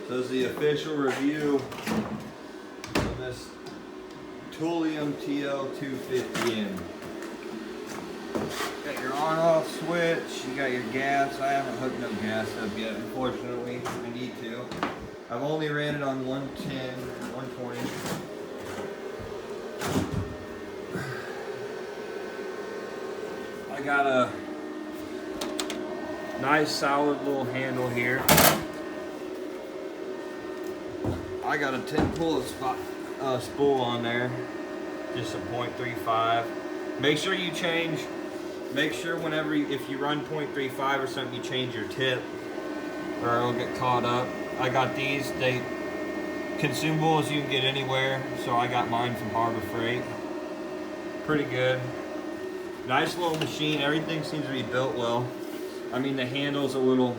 does the official review of this Tooliom TL250M. Got your on-off switch, you got your gas. I haven't hooked no gas up yet, unfortunately. I need to. I've only ran it on 110, 120. I got a nice solid little handle here. I got a 10 pull spool on there, just a 0.35. Make sure you change, whenever if you run 0.35 or something, you change your tip or it'll get caught up. I got these, they consumables you can get anywhere, so I got mine from Harbor Freight. Pretty good. Nice little machine, everything seems to be built well. I mean, the handle's a little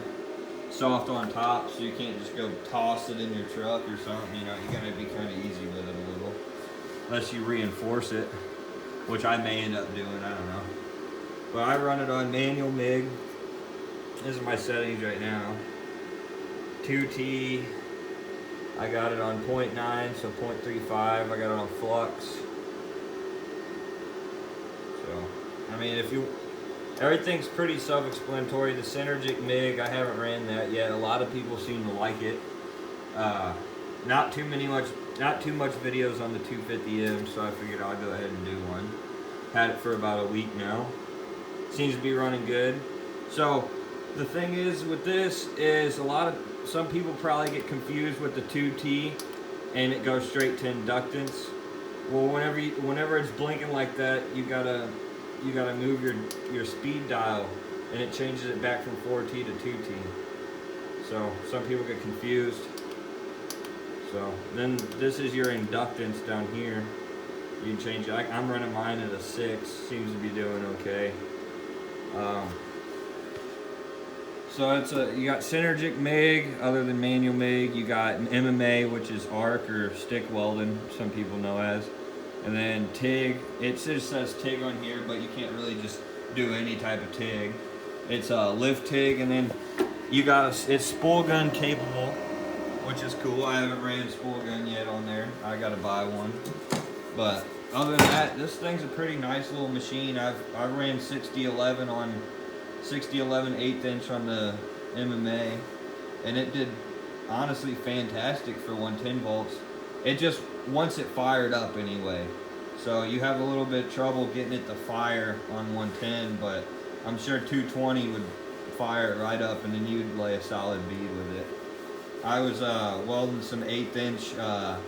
soft on top, so you can't just go toss it in your truck or something, you know, you gotta be kind of easy with it a little. Unless you reinforce it, which I may end up doing, I don't know. But I run it on manual MIG. This is my settings right now. 2T, I got it on 0.9, so 0.35, I got it on flux. So, I mean, everything's pretty self-explanatory. The Synergic MIG, I haven't ran that yet. A lot of people seem to like it. Not too much videos on the 250M, so I figured I'll go ahead and do one. Had it for about a week now. Seems to be running good. So the thing is with this is some people probably get confused with the 2T and it goes straight to inductance. Well, whenever it's blinking like that, you gotta move your speed dial, and it changes it back from 4T to 2T. So some people get confused. So then this is your inductance down here. You can change it. I'm running mine at a 6. Seems to be doing okay. So you got Synergic MIG, other than manual MIG. You got MMA, which is arc or stick welding, some people know as. And then TIG, it just says TIG on here, but you can't really just do any type of TIG. It's a lift TIG, and then you got it's spool gun capable, which is cool. I haven't ran spool gun yet on there. I gotta buy one. But other than that, this thing's a pretty nice little machine. I ran 6011 1/8" on the MMA, and it did honestly fantastic for 110 volts. It just, once it fired up anyway. So you have a little bit of trouble getting it to fire on 110, but I'm sure 220 would fire it right up, and then you'd lay a solid bead with it. I was welding some 1/8"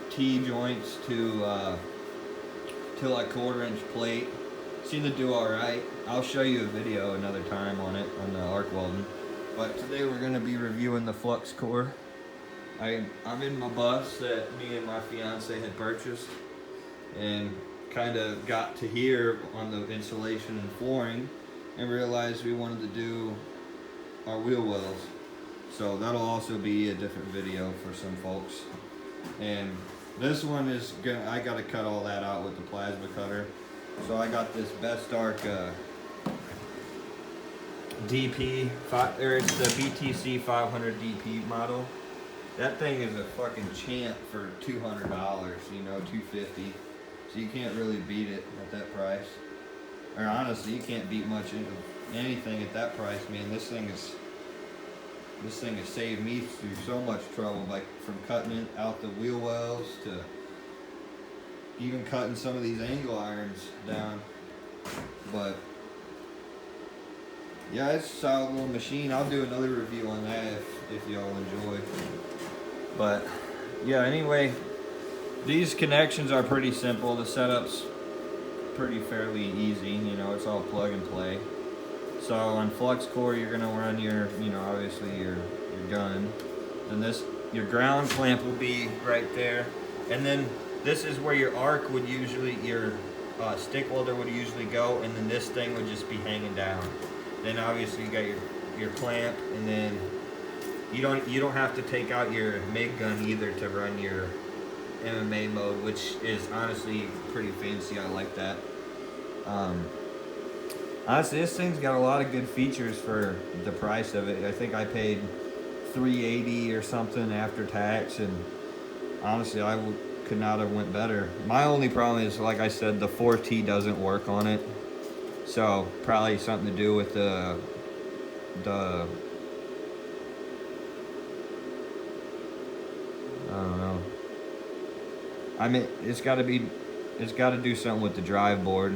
T-joints to like 1/4" plate. Seemed to do alright. I'll show you a video another time on it, on the arc welding. But today we're going to be reviewing the flux core. I'm in my bus that me and my fiance had purchased, and kind of got to here on the insulation and flooring and realized we wanted to do our wheel wells. So that'll also be a different video for some folks. And this one is I got to cut all that out with the plasma cutter. So I got this Best Arc DP, it's the BTC 500 DP model. That thing is a fucking champ for $200, you know, $250. So you can't really beat it at that price. Or honestly, you can't beat much into anything at that price, man. This thing has saved me through so much trouble, like from cutting it out the wheel wells to even cutting some of these angle irons down. But yeah, it's a solid little machine. I'll do another review on that if y'all enjoy. But yeah, anyway, these connections are pretty simple. The setup's pretty fairly easy, you know, it's all plug and play. So on flux core, you're gonna run your, you know, obviously your gun. Then your ground clamp will be right there. And then this is where your arc would usually, your stick welder would usually go, and then this thing would just be hanging down. Then obviously you got your clamp, and then you don't have to take out your MIG gun either to run your MMA mode, which is honestly pretty fancy. I like that. Honestly, this thing's got a lot of good features for the price of it. I think I paid $380 or something after tax, and honestly, could not have went better. My only problem is, like I said, the 4T doesn't work on it, so probably something to do with the I don't know. I mean, it's got to do something with the drive board,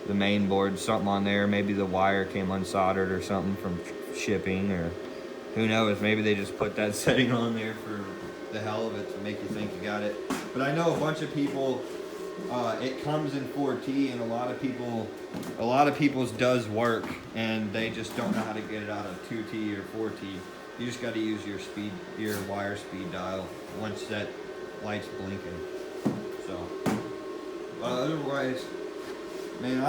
the main board, something on there. Maybe the wire came unsoldered or something from shipping, or who knows. Maybe they just put that setting on there for the hell of it to make you think you got it. But I know a bunch of people, it comes in 4T, and a lot of people's does work, and they just don't know how to get it out of 2T or 4T. You just got to use your wire speed dial once that light's blinking. So, otherwise, man,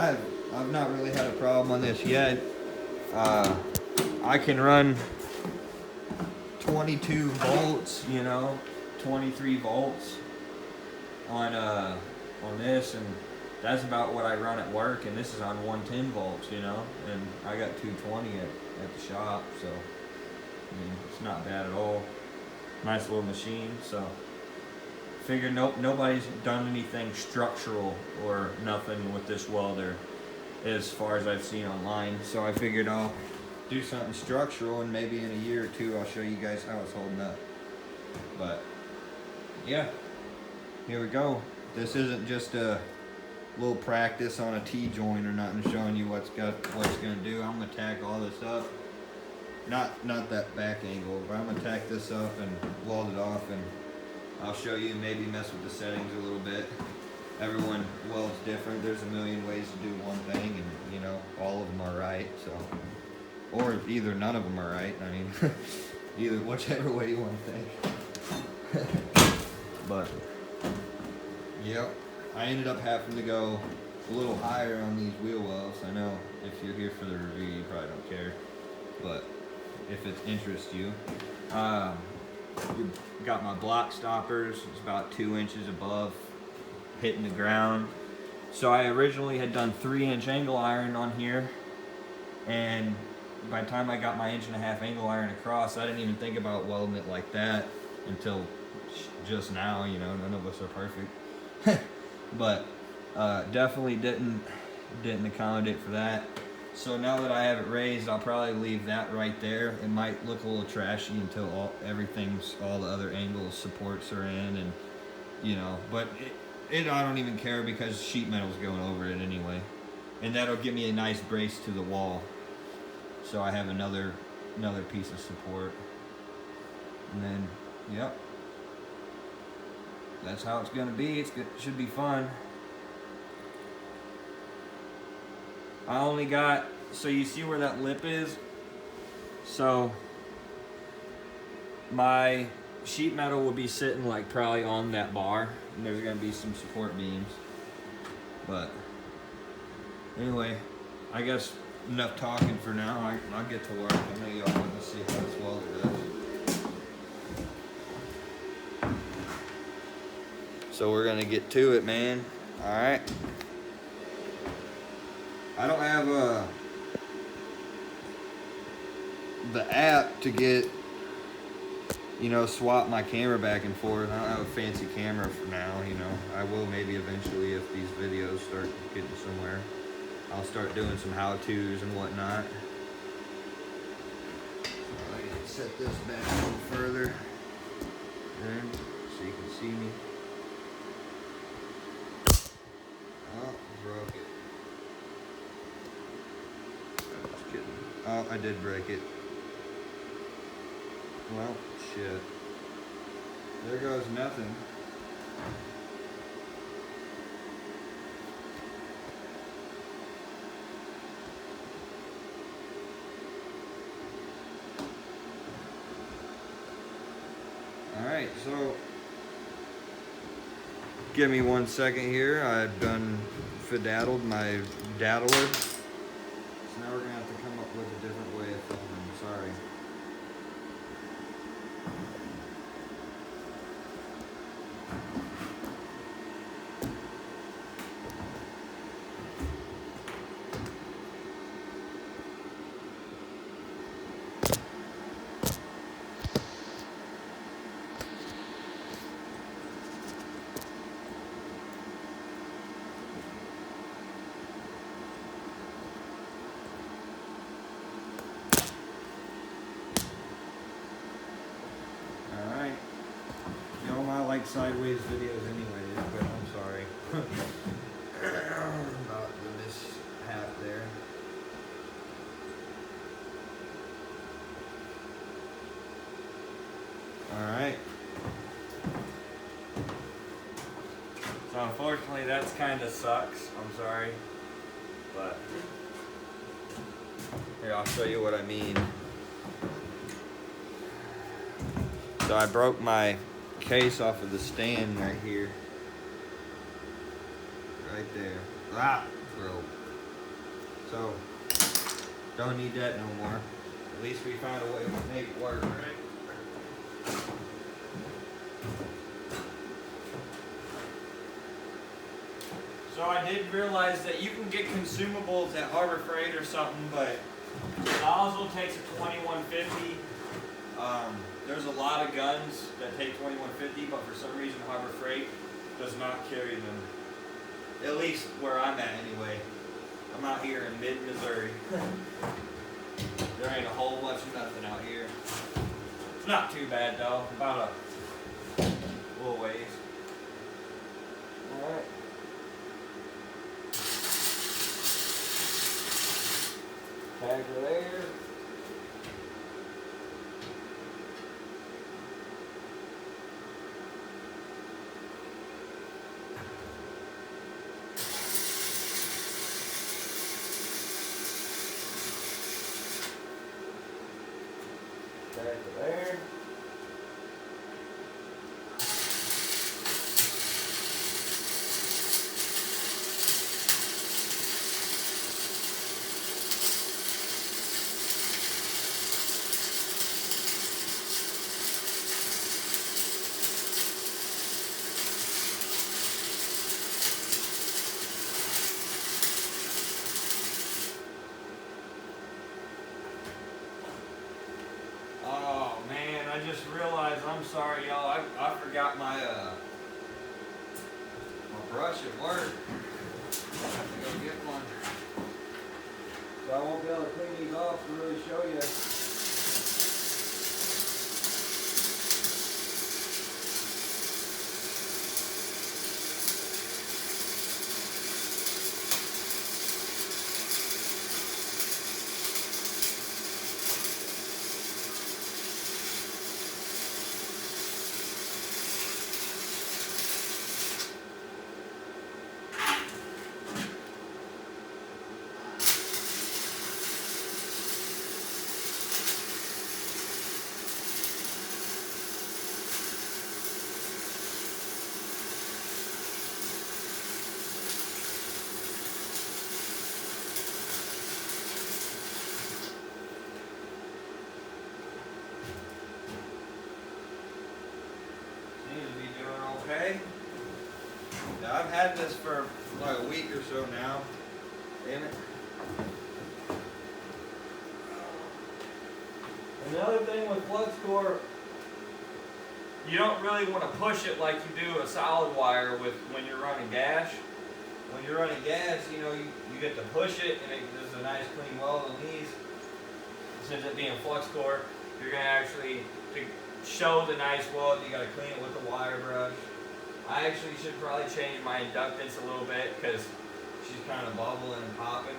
I've not really had a problem on this yet. I can run 22 volts, 23 volts on this, and that's about what I run at work, and this is on 110 volts, and I got 220 at the shop, so I mean, it's not bad at all. Nice little machine. So figure nobody's done anything structural or nothing with this welder as far as I've seen online, so I figured I'll do something structural, and maybe in a year or two I'll show you guys how it's holding up. But yeah, here we go. This isn't just a little practice on a T-joint or nothing, showing you what's gonna do. I'm gonna tack all this up. Not that back angle, but I'm gonna tack this up and weld it off, and I'll show you, maybe mess with the settings a little bit. Everyone welds different. There's a million ways to do one thing, and all of them are right. So, or either none of them are right. I mean, either whichever way you want to think. But yep, I ended up having to go a little higher on these wheel wells. I know if you're here for the review, you probably don't care, but if it interests you, you got my block stoppers. It's about 2 inches above hitting the ground. So I originally had done 3-inch angle iron on here, and by the time I got my 1.5-inch angle iron across, I didn't even think about welding it like that until just now. None of us are perfect. But definitely didn't accommodate for that. So now that I have it raised, I'll probably leave that right there. It might look a little trashy until all the other angles, supports are in, and but I don't even care, because sheet metal's going over it anyway, and that'll give me a nice brace to the wall. So I have another piece of support, and then yep, that's how it's gonna be. It should be fun. I only got, so you see where that lip is? So my sheet metal will be sitting like probably on that bar, and there's gonna be some support beams. But anyway, I guess enough talking for now. I'll get to work. I know y'all want to see how this welder does. So we're gonna get to it, man. All right. I don't have the app to get, swap my camera back and forth. I don't have a fancy camera for now, I will maybe eventually if these videos start getting somewhere. I'll start doing some how-tos and whatnot. So I can set this back a little further, and so you can see me. Oh, broke it. Just kidding. Oh, I did break it. Well, shit. There goes nothing. Alright, so give me 1 second here. I've done fidaddled my daddler. So now we're going to have to come up with a different way of filming. Sorry. like sideways videos anyways, but I'm sorry. About the mishap there. Alright. So unfortunately that's kinda sucks. I'm sorry. But here, I'll show you what I mean. So I broke my case off of the stand right here. Right there. Ah, broke. So, don't need that no more. At least we found a way to make it work, right? So I did realize that you can get consumables at Harbor Freight or something, but the nozzle takes a 2150. There's a lot of guns that take 2150, but for some reason Harbor Freight does not carry them. At least where I'm at anyway. I'm out here in mid-Missouri. There ain't a whole bunch of nothing out here. It's not too bad though, about a little ways. Alright. Tag her there. Tag her there. Oh man, I just realized, I'm sorry y'all, I forgot my brush at work. I have to go get one. So I won't be able to clean these off to really show you. Okay. Now I've had this for like a week or so now. Damn it. Another thing with flux core, you don't really want to push it like you do a solid wire with when you're running gas. When you're running gas, you know, you get to push it and it does a nice clean weld on these. Since it being flux core, you're going to actually, to show the nice weld, you got to clean it with a wire brush. I actually should probably change my inductance a little bit because she's kind of bubbling and popping.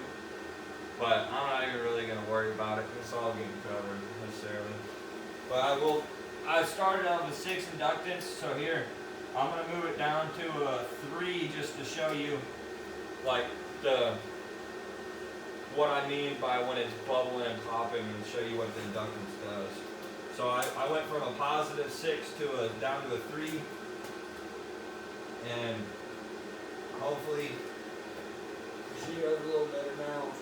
But I'm not even really going to worry about it. It's all getting covered necessarily. But I started out with 6 inductance, so here, I'm going to move it down to a 3 just to show you like what I mean by when it's bubbling and popping and show you what the inductance does. So I went from a positive 6 to down to a 3. And hopefully she does a little better now.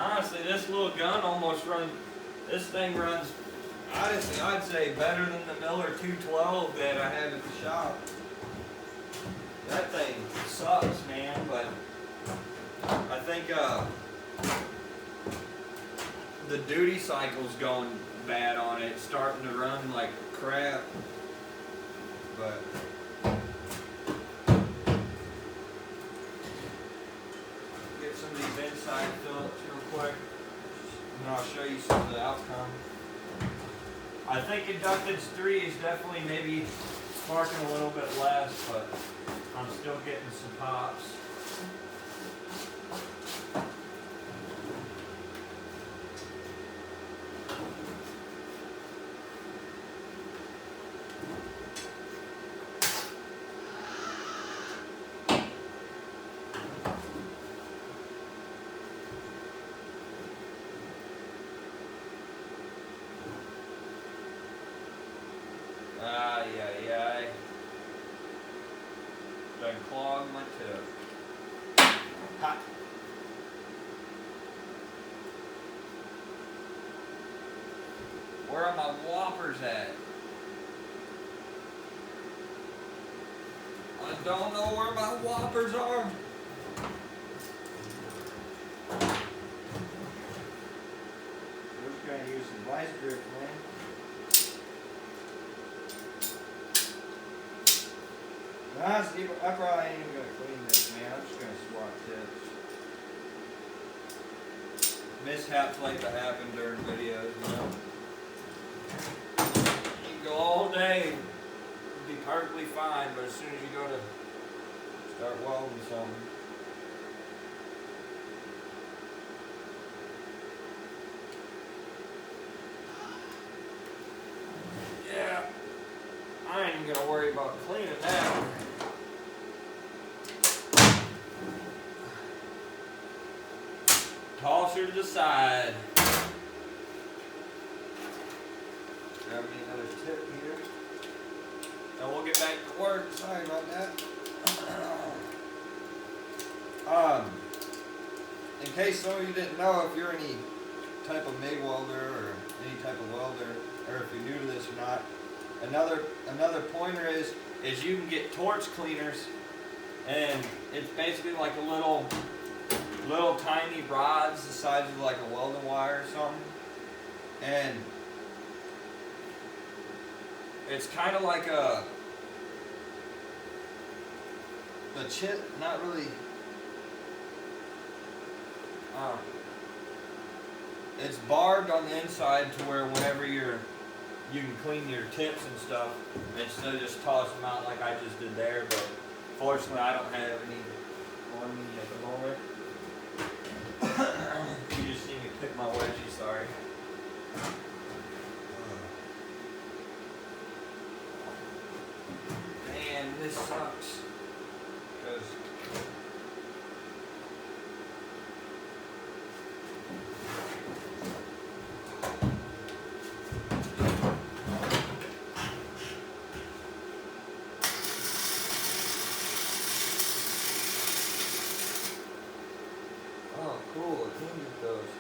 Honestly, this little gun almost runs, this thing runs, honestly, I'd say better than the Miller 212 that I have at the shop. That thing sucks, man, but I think the duty cycle's going bad on it. It's starting to run like crap. But get some of these inside Phillips real quick, and I'll show you some of the outcome. I think inductance 3 is definitely maybe sparking a little bit less, but I'm still getting some pops. Ay. Done clogged my tip. Ha! Where are my whoppers at? I don't know where my whoppers are. We're just gonna use some vice grip, man. Honestly, I probably ain't even gonna clean this, man. I'm just gonna swap tips. Mishaps like to happen during videos, you know. You can go all day, be perfectly fine, but as soon as you go to start welding something. Yeah, I ain't even gonna worry about cleaning that. Toss her to the side. Grab me another tip here. And we'll get back to work. Sorry about that. In case some of you didn't know, if you're any type of MIG welder or any type of welder, or if you're new to this or not, another pointer is you can get torch cleaners, and it's basically like a little tiny rods the size of like a welding wire or something, and it's kind of like the chip, not really. It's barbed on the inside to where whenever you can clean your tips and stuff, instead of just toss them out like I just did there. But fortunately, I don't have any on me at the moment. You just see me pick my wedgie, sorry. Man, this sucks. Because oh, cool, it came with those.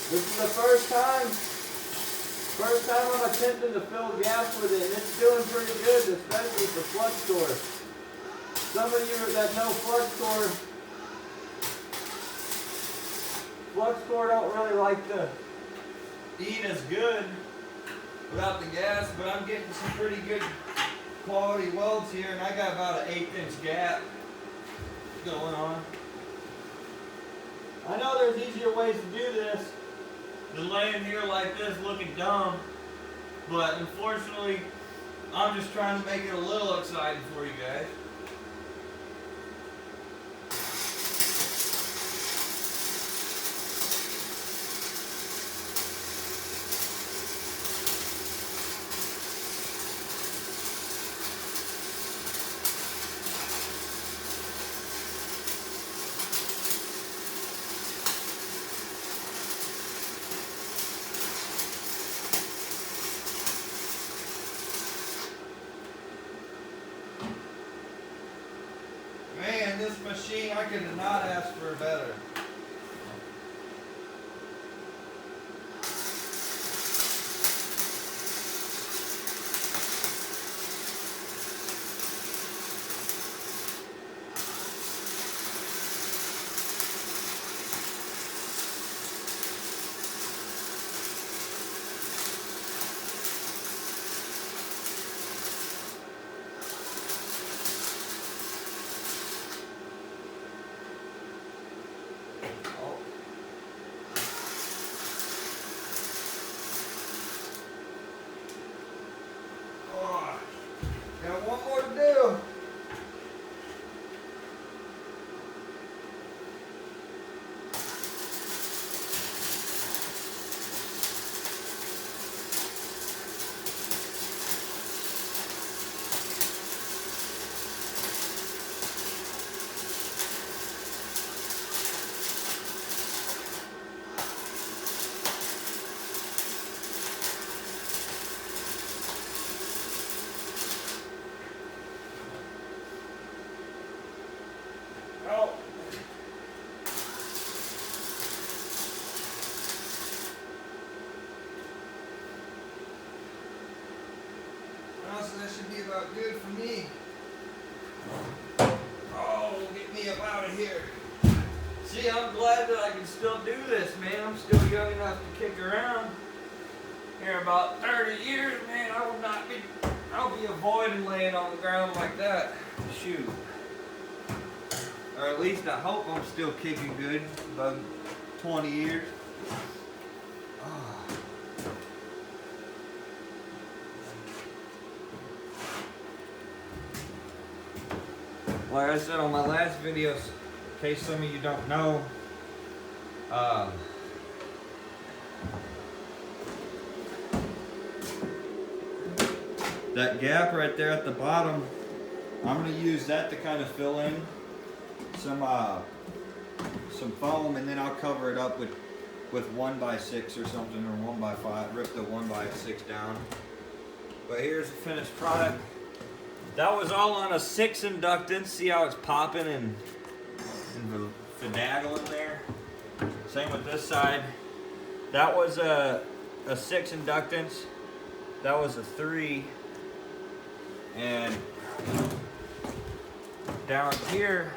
This is the first time I'm attempting to fill gas with it, and it's doing pretty good, especially for flux core. Some of you that know flux core don't really like to eat as good without the gas, but I'm getting some pretty good quality welds here, and I got about an 1/8" gap going on. I know there's easier ways to do this than laying here like this looking dumb, but unfortunately I'm just trying to make it a little exciting for you guys. man, this machine, I could not ask for better. Got one more to do. Oh. Honestly, that should be about good for me. Oh, get me up out of here. See, I'm glad that I can still do this, man. I'm still young enough to kick around. Here about 30 years, man, I'll be avoiding laying on the ground like that. Shoot. Or at least I hope I'm still kicking good about 20 years. Oh. Like I said on my last videos, in case some of you don't know, that gap right there at the bottom, I'm going to use that to kind of fill in some foam, and then I'll cover it up with 1x6 or something, or 1x5, rip the 1x6 down. But here's the finished product. That was all on a 6 inductance. See how it's popping and finaggling there? Same with this side. That was a 6 inductance. That was a 3. And down here,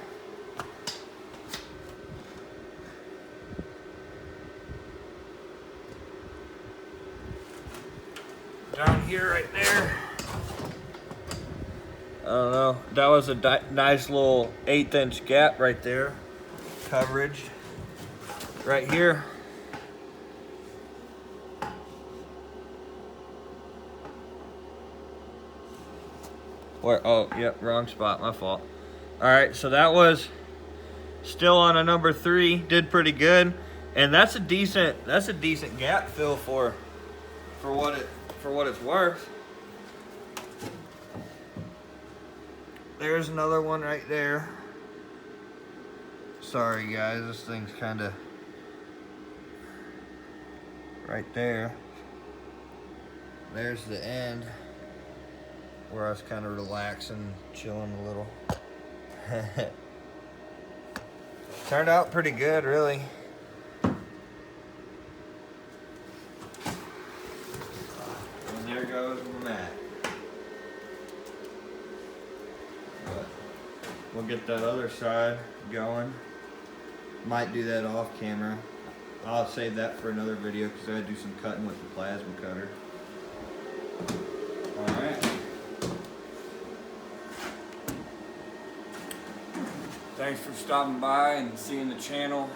right there, I don't know, that was a nice little 1/8 inch gap right there, coverage right here. Where, oh, yep, wrong spot, my fault. All right, so that was still on a number 3, did pretty good. And that's a decent gap fill for what it's worth. There's another one right there. Sorry guys, this thing's kind of right there. There's the end where I was kind of relaxing, chilling a little. Turned out pretty good, really. And there goes my mat. But we'll get that other side going. Might do that off camera. I'll save that for another video because I gotta do some cutting with the plasma cutter. Alright. Thanks for stopping by and seeing the channel.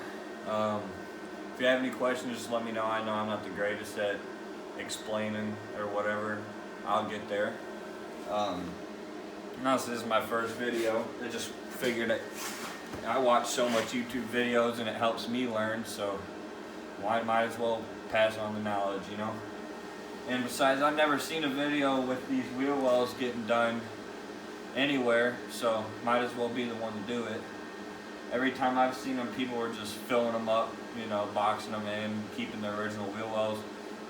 If you have any questions, just let me know. I know I'm not the greatest at explaining or whatever. I'll get there. This is my first video. I just figured I watch so much YouTube videos and it helps me learn, so might as well pass on the knowledge, you know? And besides, I've never seen a video with these wheel wells getting done anywhere, so might as well be the one to do it. Every time I've seen them, people were just filling them up, you know, boxing them in, keeping the original wheel wells,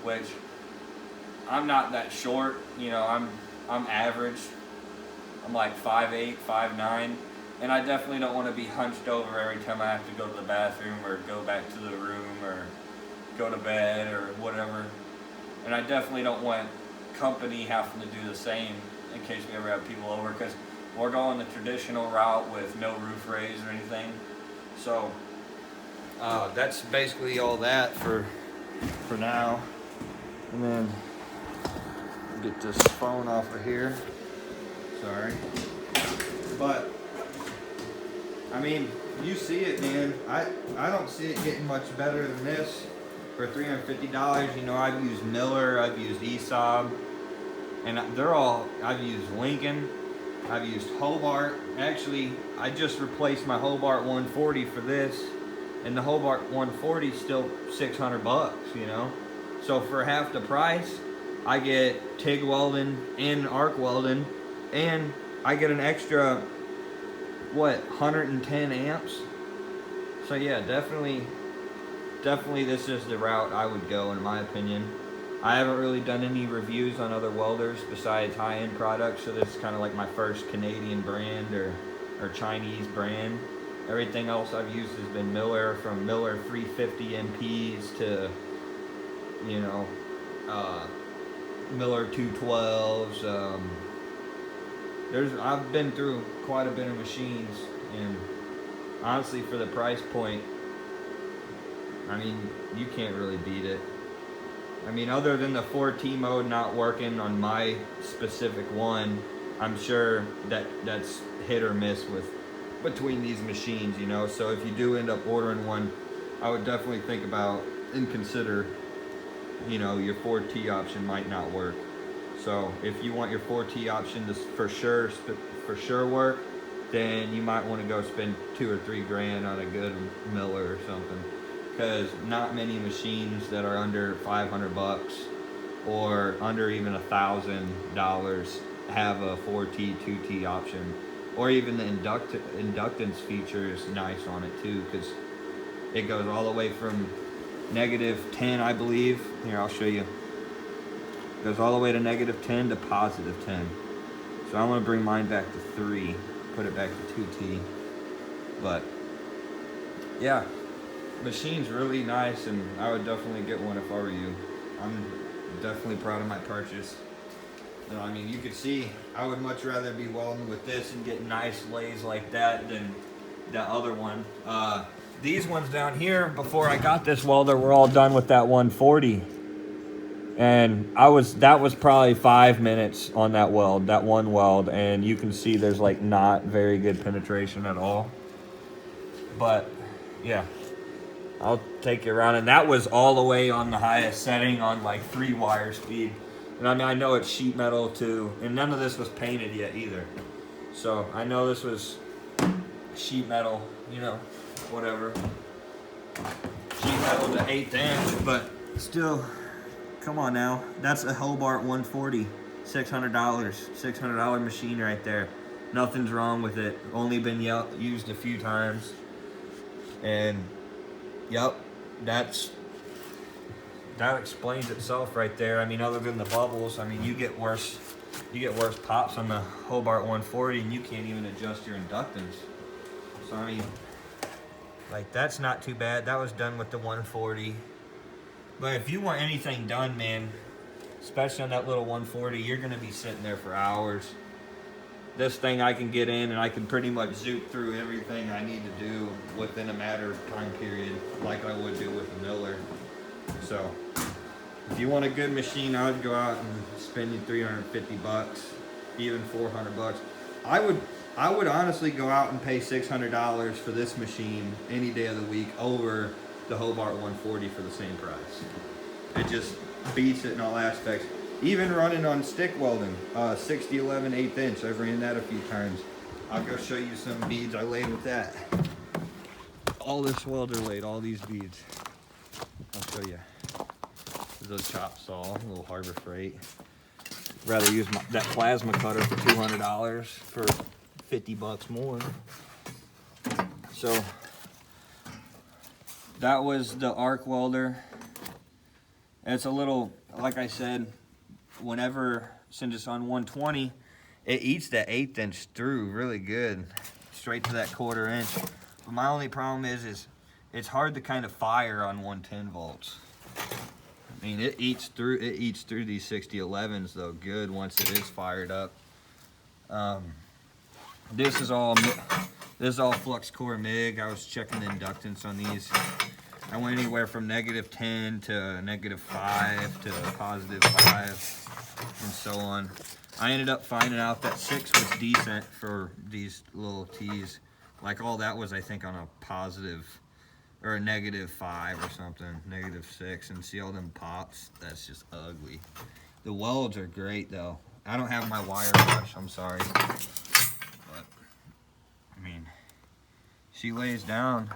which I'm not that short, you know, I'm average. I'm like 5'8", 5'9", And I definitely don't want to be hunched over every time I have to go to the bathroom or go back to the room or go to bed or whatever. And I definitely don't want company having to do the same in case we ever have people over, because we're going the traditional route with no roof raise or anything. So that's basically all that for now. And then get this phone off of here. Sorry. But I mean, you see it, man. I don't see it getting much better than this for $350. You know, I've used Miller, I've used ESAB, and I've used Lincoln, I've used Hobart. Actually, I just replaced my Hobart 140 for this, and the Hobart 140 is still $600, you know? So for half the price, I get TIG welding and arc welding, and I get an extra, 110 amps? So yeah, definitely this is the route I would go, in my opinion. I haven't really done any reviews on other welders besides high-end products, so this is kind of like my first Canadian brand or Chinese brand. Everything else I've used has been Miller, from Miller 350 MPs to, you know, Miller 212s. I've been through quite a bit of machines, and honestly, for the price point, I mean, you can't really beat it. I mean, other than the 4T mode not working on my specific one, I'm sure that's hit or miss between these machines, you know. So if you do end up ordering one, I would definitely think about and consider, you know, your 4T option might not work. So if you want your 4T option to for sure work, then you might want to go spend $2 or $3 grand on a good Miller or something, because not many machines that are under $500 or under even $1,000 have a 4T 2T option, or even the inductance feature is nice on it too, because it goes all the way from -10, I believe. Here, I'll show you. Goes all the way to -10 to +10. So I'm gonna bring mine back to 3, put it back to 2T. But yeah, machine's really nice, and I would definitely get one if I were you. I'm definitely proud of my purchase. You know, I mean, you could see I would much rather be welding with this and get nice lays like that than the other one. These ones down here, before I got this welder, were all done with that 140. And that was probably 5 minutes on that one weld, and you can see there's like not very good penetration at all. But yeah, I'll take you around, and that was all the way on the highest setting on like 3-wire speed. And I mean, I know it's sheet metal too, and none of this was painted yet either. So I know this was sheet metal, you know, whatever. Sheet metal to 1/8 inch, but still, come on now. That's a Hobart 140, $600, $600 machine right there. Nothing's wrong with it. Only been used a few times. And yep, that explains itself right there. I mean, other than the bubbles, I mean, you get worse pops on the Hobart 140, and you can't even adjust your inductance. So I mean, like, that's not too bad. That was done with the 140. But if you want anything done, man, especially on that little 140, you're gonna be sitting there for hours. This thing I can get in and I can pretty much zoom through everything I need to do within a matter of time period, like I would do with a Miller. So if you want a good machine, I would go out and spend you $350, even $400. I would honestly go out and pay $600 for this machine any day of the week over the Hobart 140 for the same price. It just beats it in all aspects. Even running on stick welding, 6011 1/8 inch. I've ran that a few times. I'll go show you some beads I laid with that. All this welder laid, all these beads. I'll show you. This is a chop saw, a little Harbor Freight. Rather use that plasma cutter for $200 for $50 more. So that was the arc welder. It's a little, like I said, since it's on 120, it eats that 1/8 inch through really good. It's straight to that 1/4 inch. But my only problem is it's hard to kind of fire on 110 volts. I mean, it eats through these 6011s though good once it is fired up. This is all flux core MIG. I was checking the inductance on these. I went anywhere from -10 to -5 to +5 and so on. I ended up finding out that 6 was decent for these little T's. Like all that was, I think, on a positive or a -5 or something, -6, and see all them pops? That's just ugly. The welds are great though. I don't have my wire brush, I'm sorry. But, I mean, she lays down.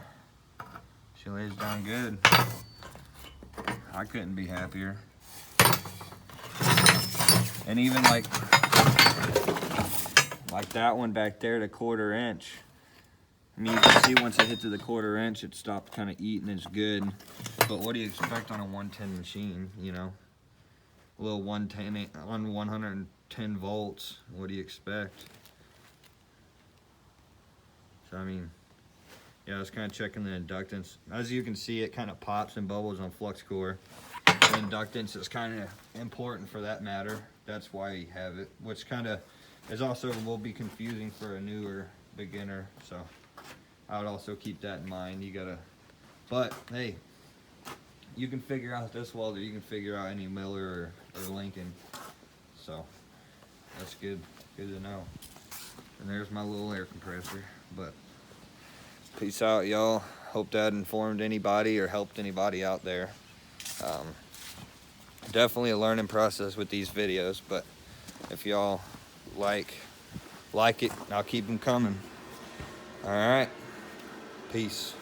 She lays down good. I couldn't be happier. And even like that one back there, the 1/4 inch. I mean, you can see once it hit to the 1/4 inch, it stopped kind of eating. It's good. But what do you expect on a 110 machine? You know, a little 110 on 110 volts. What do you expect? So I mean, yeah, I was kind of checking the inductance. As you can see, it kind of pops and bubbles on flux core. The inductance is kind of important for that matter. That's why you have it, which kind of is also will be confusing for a newer beginner. So I would also keep that in mind. You gotta, but hey, you can figure out this welder. You can figure out any Miller or Lincoln. So that's good to know. And there's my little air compressor. But peace out, y'all. Hope that informed anybody or helped anybody out there. Definitely a learning process with these videos, but if y'all like it, I'll keep them coming. All right, peace.